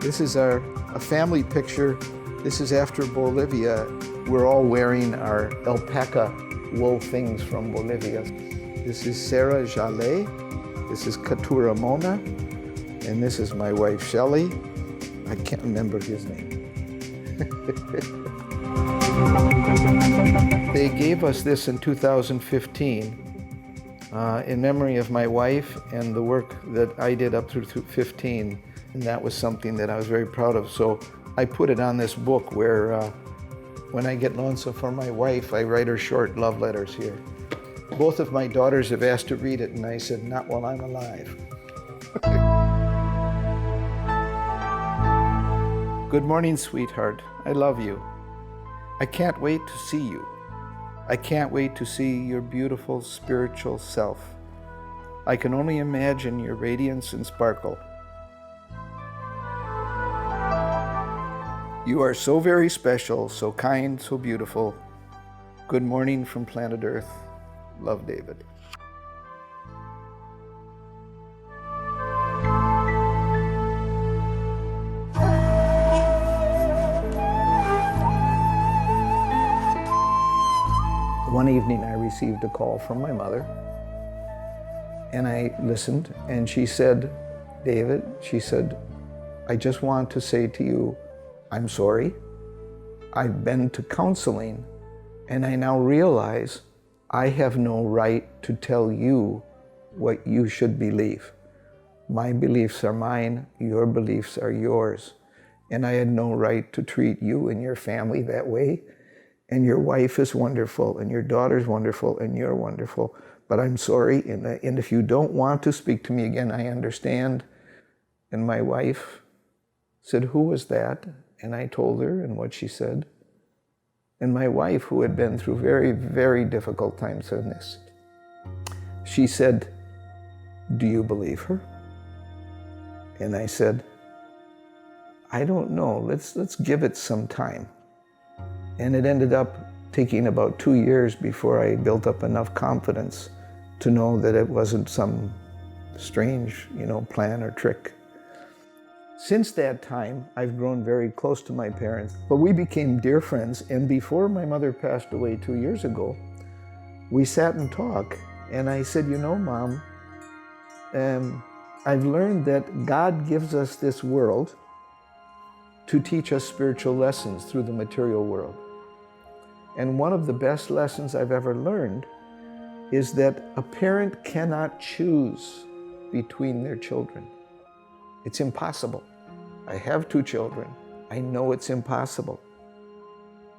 This is a family picture. This is after Bolivia. We're all wearing our alpaca wool things from Bolivia. This is Sarah Jallet. This is Katura Mona. And this is my wife, Shelley. I can't remember his name. They gave us this in 2015 in memory of my wife and the work that I did up through 15. And that was something that I was very proud of. So I put it on this book where when I get lonesome for my wife, I write her short love letters here. Both of my daughters have asked to read it, and I said, not while I'm alive. Good morning, sweetheart. I love you. I can't wait to see you. I can't wait to see your beautiful spiritual self. I can only imagine your radiance and sparkle. You are so very special, so kind, so beautiful. Good morning from planet Earth. Love, David. One evening I received a call from my mother, and I listened, and she said, David, she said, I just want to say to you, I'm sorry. I've been to counseling, and I now realize I have no right to tell you what you should believe. My beliefs are mine, your beliefs are yours, and I had no right to treat you and your family that way. And your wife is wonderful, and your daughter's wonderful, and you're wonderful, but I'm sorry, and if you don't want to speak to me again, I understand. And my wife said, who was that? And I told her and what she said. And my wife, who had been through very, very difficult times in this, she said, do you believe her? And I said, I don't know, let's give it some time. And it ended up taking about 2 years before I built up enough confidence to know that it wasn't some strange, plan or trick. Since that time, I've grown very close to my parents, but we became dear friends. And before my mother passed away 2 years ago, we sat and talked. And I said, Mom, I've learned that God gives us this world to teach us spiritual lessons through the material world. And one of the best lessons I've ever learned is that a parent cannot choose between their children. It's impossible. I have 2 children. I know it's impossible.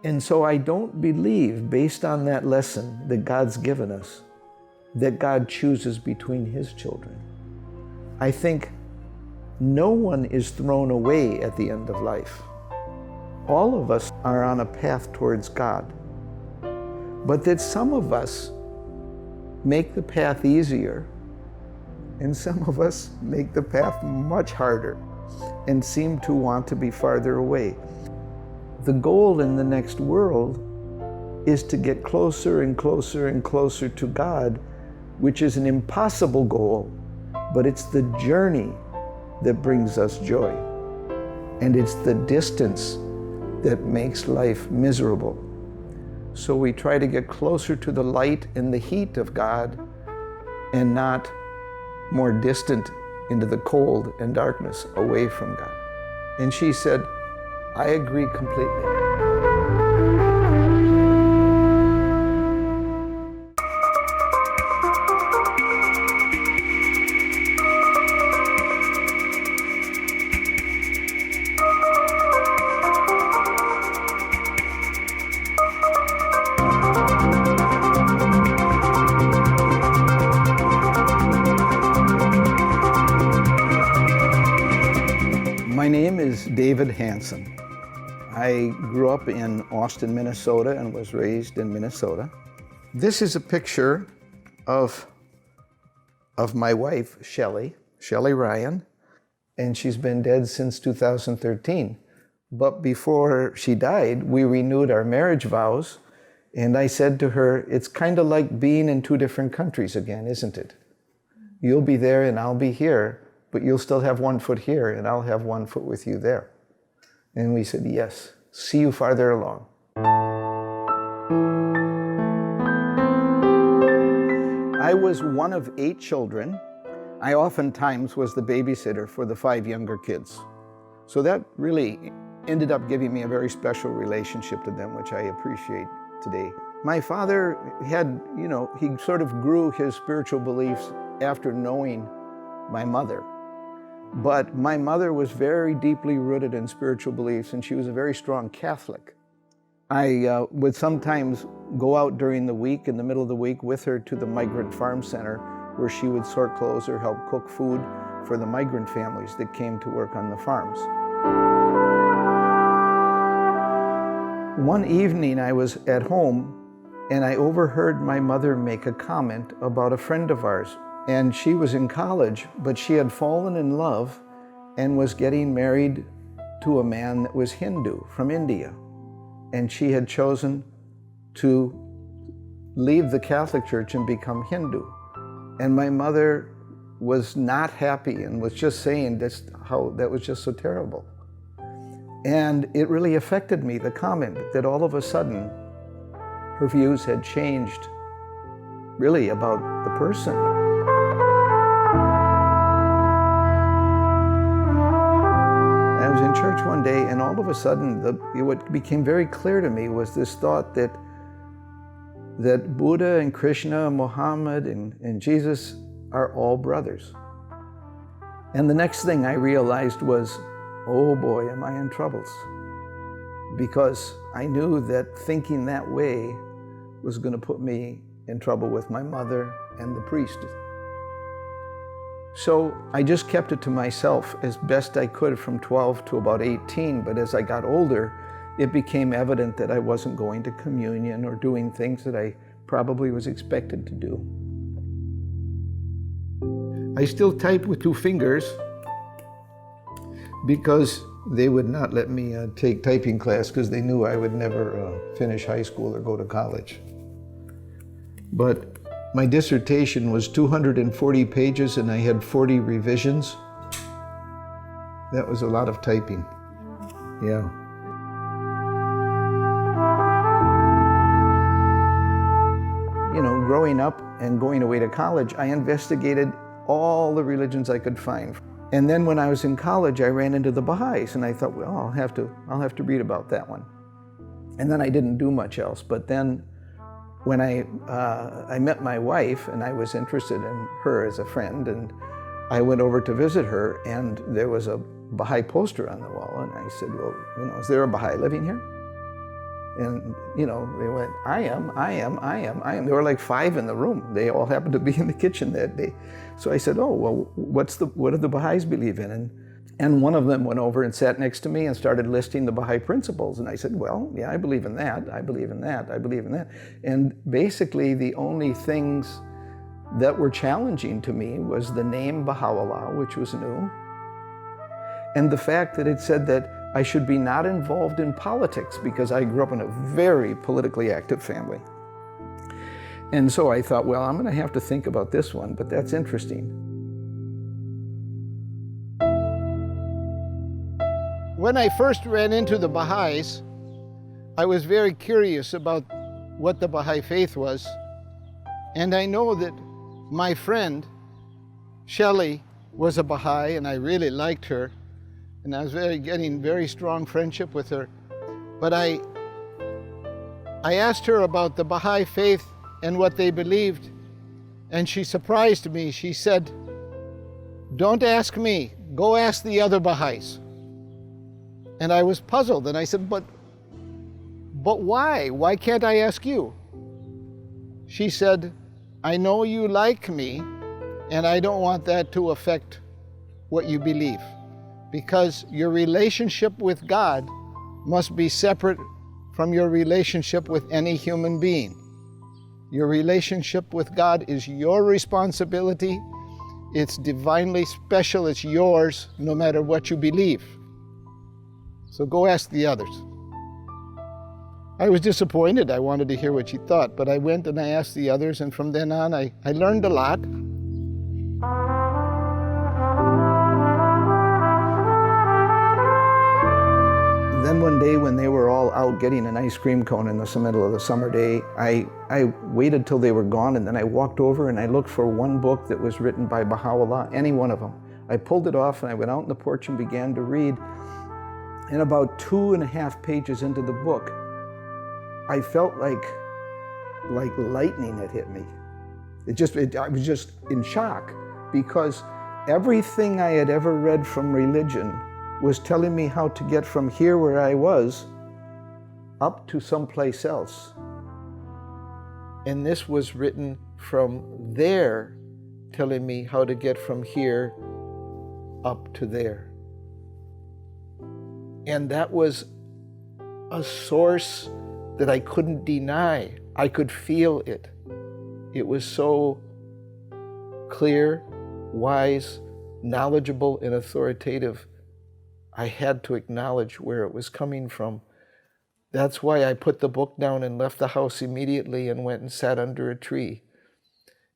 And so I don't believe, based on that lesson that God's given us, that God chooses between His children. I think no one is thrown away at the end of life. All of us are on a path towards God. But that some of us make the path easier, and some of us make the path much harder and seem to want to be farther away. The goal in the next world is to get closer and closer and closer to God, which is an impossible goal, but it's the journey that brings us joy. And it's the distance that makes life miserable. So we try to get closer to the light and the heat of God and not more distant into the cold and darkness away from God. And she said, I agree completely. My name is David Hansen. I grew up in Austin, Minnesota, and was raised in Minnesota. This is a picture of my wife, Shelley Ryan, and she's been dead since 2013. But before she died, we renewed our marriage vows, and I said to her, it's kind of like being in 2 different countries again, isn't it? You'll be there and I'll be here, but you'll still have one foot here and I'll have one foot with you there. And we said, yes, see you farther along. I was one of 8 children. I oftentimes was the babysitter for the 5 younger kids. So that really ended up giving me a very special relationship to them, which I appreciate today. My father had, he sort of grew his spiritual beliefs after knowing my mother. But my mother was very deeply rooted in spiritual beliefs, and she was a very strong Catholic. I would sometimes go out during the week, in the middle of the week, with her to the migrant farm center, where she would sort clothes or help cook food for the migrant families that came to work on the farms. One evening I was at home and I overheard my mother make a comment about a friend of ours. And she was in college, but she had fallen in love and was getting married to a man that was Hindu from India. And she had chosen to leave the Catholic Church and become Hindu. And my mother was not happy and was just saying how that was just so terrible. And it really affected me, the comment, that all of a sudden her views had changed really about the person. I was in church one day, and all of a sudden what became very clear to me was this thought that Buddha and Krishna, Muhammad and Jesus are all brothers. And the next thing I realized was, oh boy, am I in troubles. Because I knew that thinking that way was going to put me in trouble with my mother and the priest. So I just kept it to myself as best I could from 12 to about 18, but as I got older, it became evident that I wasn't going to communion or doing things that I probably was expected to do. I still type with 2 fingers because they would not let me take typing class because they knew I would never finish high school or go to college. But my dissertation was 240 pages and I had 40 revisions. That was a lot of typing. Yeah. Growing up and going away to college, I investigated all the religions I could find. And then when I was in college, I ran into the Baha'is, and I thought, well, I'll have to read about that one. And then I didn't do much else. But then when I met my wife, and I was interested in her as a friend, and I went over to visit her, and there was a Baha'i poster on the wall, and I said, well, is there a Baha'i living here? And, they went, I am. There were like 5 in the room. They all happened to be in the kitchen that day. So I said, oh, well, what do the Baha'is believe in? And one of them went over and sat next to me and started listing the Baha'i principles. And I said, well, yeah, I believe in that. I believe in that. I believe in that. And basically the only things that were challenging to me was the name Baha'u'llah, which was new, and the fact that it said that I should be not involved in politics because I grew up in a very politically active family. And so I thought, well, I'm going to have to think about this one, but that's interesting. When I first ran into the Baha'is, I was very curious about what the Baha'i faith was. And I know that my friend, Shelley, was a Baha'i, and I really liked her. And I was getting very strong friendship with her. But I asked her about the Baha'i faith and what they believed, and she surprised me. She said, don't ask me, go ask the other Baha'is. And I was puzzled, and I said, but why? Why can't I ask you? She said, I know you like me, and I don't want that to affect what you believe, because your relationship with God must be separate from your relationship with any human being. Your relationship with God is your responsibility. It's divinely special. It's yours, no matter what you believe. So go ask the others. I was disappointed. I wanted to hear what she thought, but I went and I asked the others, and from then on, I learned a lot. day when they were all out getting an ice cream cone in the middle of the summer day, I waited till they were gone, and then I walked over and I looked for one book that was written by Baha'u'llah, any one of them. I pulled it off and I went out on the porch and began to read. And about 2.5 pages into the book, I felt like lightning had hit me. I was just in shock, because everything I had ever read from religion was telling me how to get from here where I was up to someplace else. And this was written from there, telling me how to get from here up to there. And that was a source that I couldn't deny. I could feel it. It was so clear, wise, knowledgeable, and authoritative. I had to acknowledge where it was coming from. That's why I put the book down and left the house immediately and went and sat under a tree.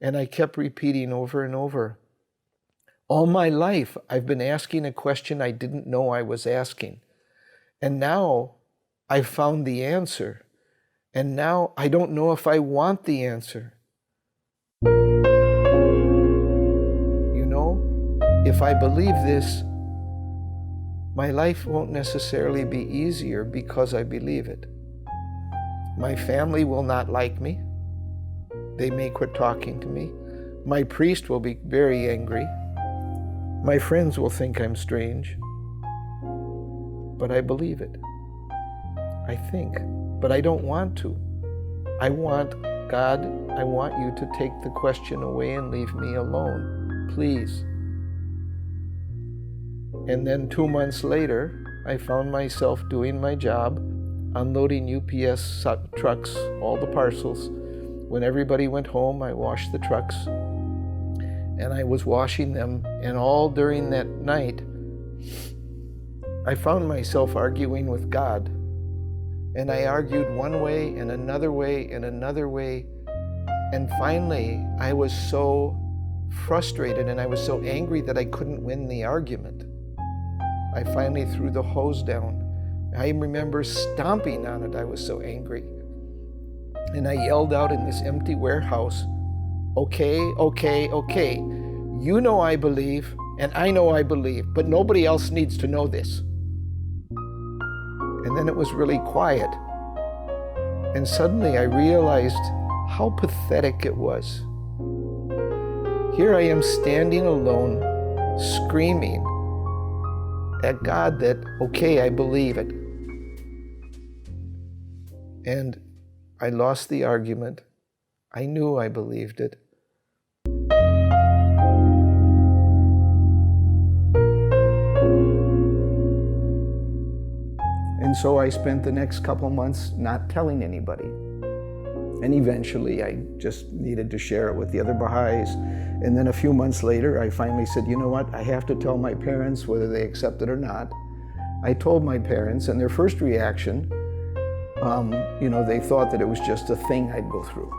And I kept repeating over and over. All my life, I've been asking a question I didn't know I was asking. And now I've found the answer. And now I don't know if I want the answer. You know, if I believe this, my life won't necessarily be easier because I believe it. My family will not like me. They may quit talking to me. My priest will be very angry. My friends will think I'm strange. But I believe it. I think. But I don't want to. I want, God, I want you to take the question away and leave me alone, please. And then 2 months later, I found myself doing my job, unloading UPS trucks, all the parcels. When everybody went home, I washed the trucks, and I was washing them, and all during that night, I found myself arguing with God. And I argued one way and another way and another way. And finally, I was so frustrated and I was so angry that I couldn't win the argument. I finally threw the hose down. I remember stomping on it. I was so angry. And I yelled out in this empty warehouse, okay, okay, okay. You know I believe, and I know I believe, but nobody else needs to know this. And then it was really quiet. And suddenly I realized how pathetic it was. Here I am standing alone, screaming at God that, okay, I believe it. And I lost the argument. I knew I believed it. And so I spent the next couple months not telling anybody. And eventually I just needed to share it with the other Baha'is. And then a few months later, I finally said, you know what, I have to tell my parents whether they accept it or not. I told my parents, and their first reaction, they thought that it was just a thing I'd go through,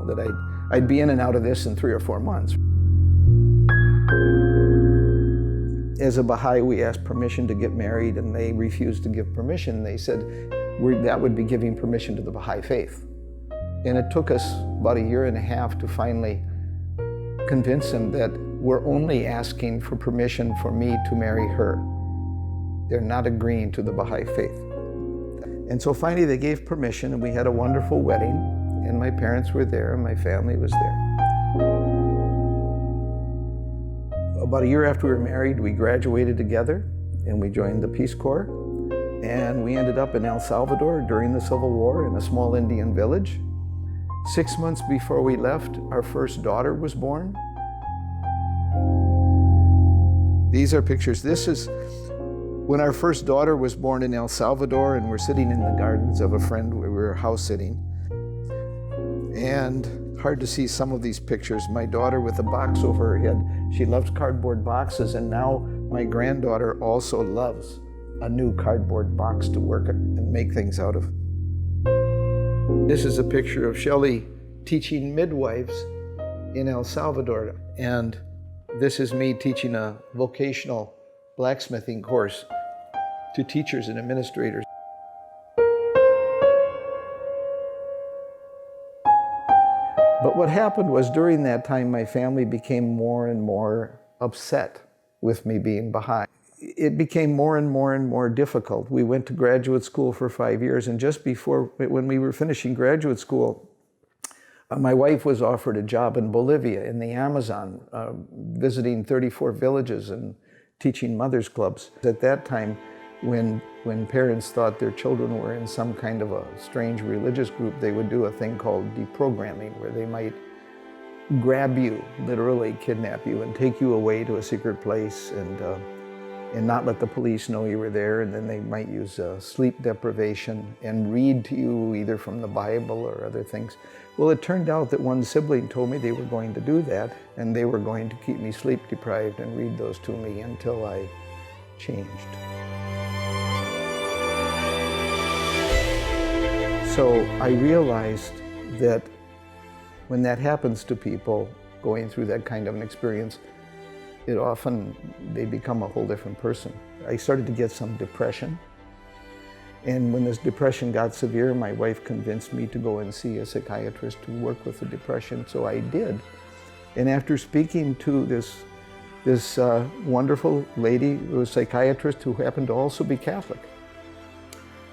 that I'd be in and out of this in 3 or 4 months. As a Baha'i, we asked permission to get married, and they refused to give permission. They said that would be giving permission to the Baha'i faith. And it took us about 1.5 years to finally convince them that we're only asking for permission for me to marry her. They're not agreeing to the Baha'i faith. And so finally they gave permission, and we had a wonderful wedding, and my parents were there, and my family was there. About 1 year after we were married, we graduated together, and we joined the Peace Corps, and we ended up in El Salvador during the Civil War in a small Indian village. 6 months before we left, our first daughter was born. These are pictures. This is when our first daughter was born in El Salvador, and we're sitting in the gardens of a friend where we were house sitting. And hard to see some of these pictures. My daughter with a box over her head. She loves cardboard boxes, and now my granddaughter also loves a new cardboard box to work and make things out of. This is a picture of Shelley teaching midwives in El Salvador. And this is me teaching a vocational blacksmithing course to teachers and administrators. But what happened was during that time, my family became more and more upset with me being Baha'i. It became more and more difficult. We went to graduate school for 5 years, and just before, when we were finishing graduate school, my wife was offered a job in Bolivia, in the Amazon, visiting 34 villages and teaching mothers clubs. At that time, when parents thought their children were in some kind of a strange religious group, they would do a thing called deprogramming, where they might grab you, literally kidnap you, and take you away to a secret place and not let the police know you were there. And then they might use sleep deprivation and read to you either from the Bible or other things. Well, it turned out that one sibling told me they were going to do that, and they were going to keep me sleep deprived and read those to me until I changed. So I realized that when that happens to people going through that kind of an experience, they become a whole different person. I started to get some depression. And when this depression got severe, my wife convinced me to go and see a psychiatrist to work with the depression, so I did. And after speaking to this wonderful lady who was a psychiatrist who happened to also be Catholic,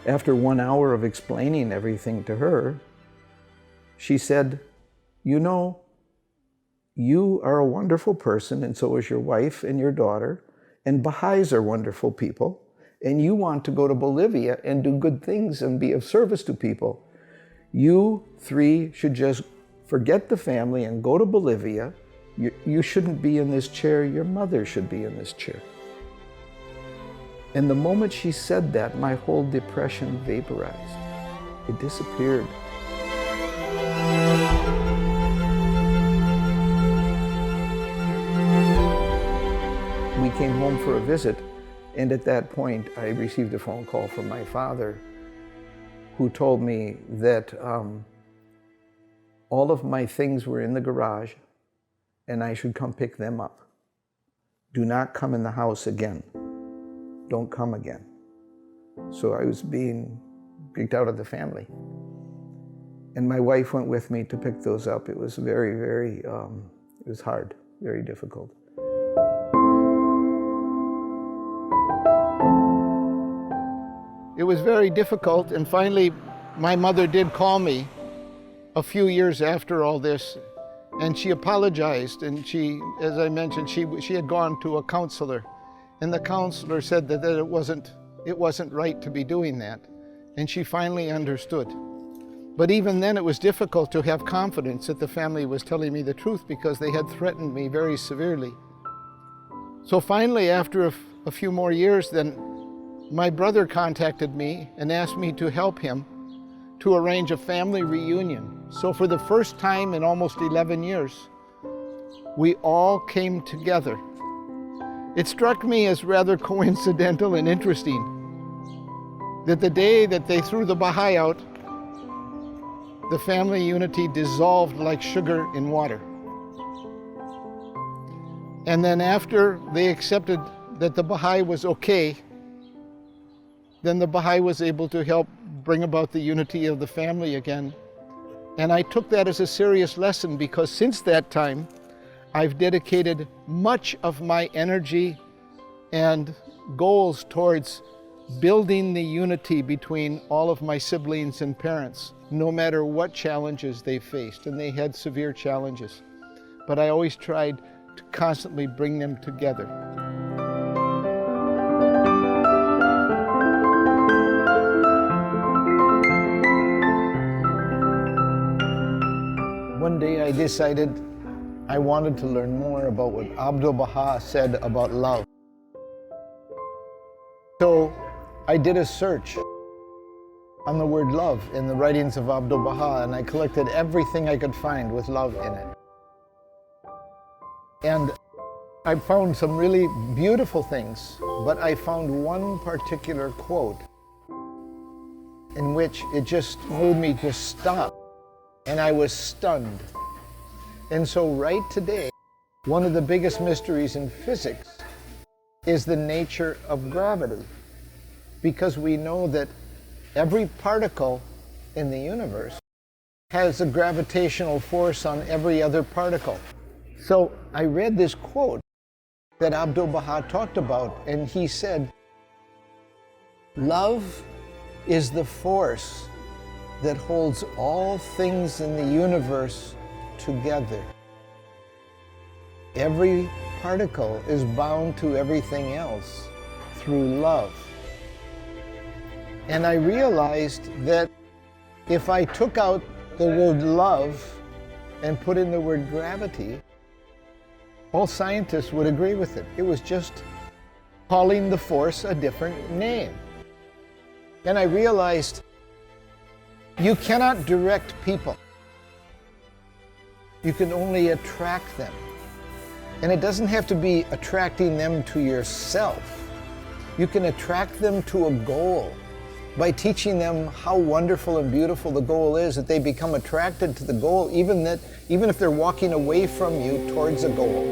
after 1 hour of explaining everything to her, she said, "You know, you are a wonderful person, and so is your wife and your daughter, and Baha'is are wonderful people, and you want to go to Bolivia and do good things and be of service to people. You three should just forget the family and go to Bolivia. You shouldn't be in this chair, your mother should be in this chair." And the moment she said that, my whole depression vaporized. It disappeared. We came home for a visit, and at that point I received a phone call from my father, who told me that all of my things were in the garage and I should come pick them up. Do not come in the house again. Don't come again. So I was being kicked out of the family. And my wife went with me to pick those up. It was very, it was hard, very difficult. It was very difficult, and finally my mother did call me a few years after all this, and she apologized, and she, as I mentioned, she had gone to a counselor, and the counselor said that it wasn't right to be doing that, and she finally understood. But even then it was difficult to have confidence that the family was telling me the truth, because they had threatened me very severely. So finally, after a few more years, then my brother contacted me and asked me to help him to arrange a family reunion. So for the first time in almost 11 years, we all came together. It struck me as rather coincidental and interesting that the day that they threw the Baha'i out, the family unity dissolved like sugar in water. And then after they accepted that the Baha'i was okay, then the Baha'i was able to help bring about the unity of the family again. And I took that as a serious lesson, because since that time, I've dedicated much of my energy and goals towards building the unity between all of my siblings and parents, no matter what challenges they faced, and they had severe challenges. But I always tried to constantly bring them together. One day I decided I wanted to learn more about what Abdu'l-Baha said about love. So I did a search on the word love in the writings of Abdu'l-Baha, and I collected everything I could find with love in it. And I found some really beautiful things, but I found one particular quote in which it just made me just stop, and I was stunned. And so right today, one of the biggest mysteries in physics is the nature of gravity, because we know that every particle in the universe has a gravitational force on every other particle. So I read this quote that Abdu'l-Baha talked about, and he said, "Love is the force that holds all things in the universe together. Every particle is bound to everything else through love." And I realized that if I took out the word love and put in the word gravity, all scientists would agree with it. It was just calling the force a different name. And I realized you cannot direct people. You can only attract them. And it doesn't have to be attracting them to yourself. You can attract them to a goal by teaching them how wonderful and beautiful the goal is, that they become attracted to the goal, even if they're walking away from you towards a goal.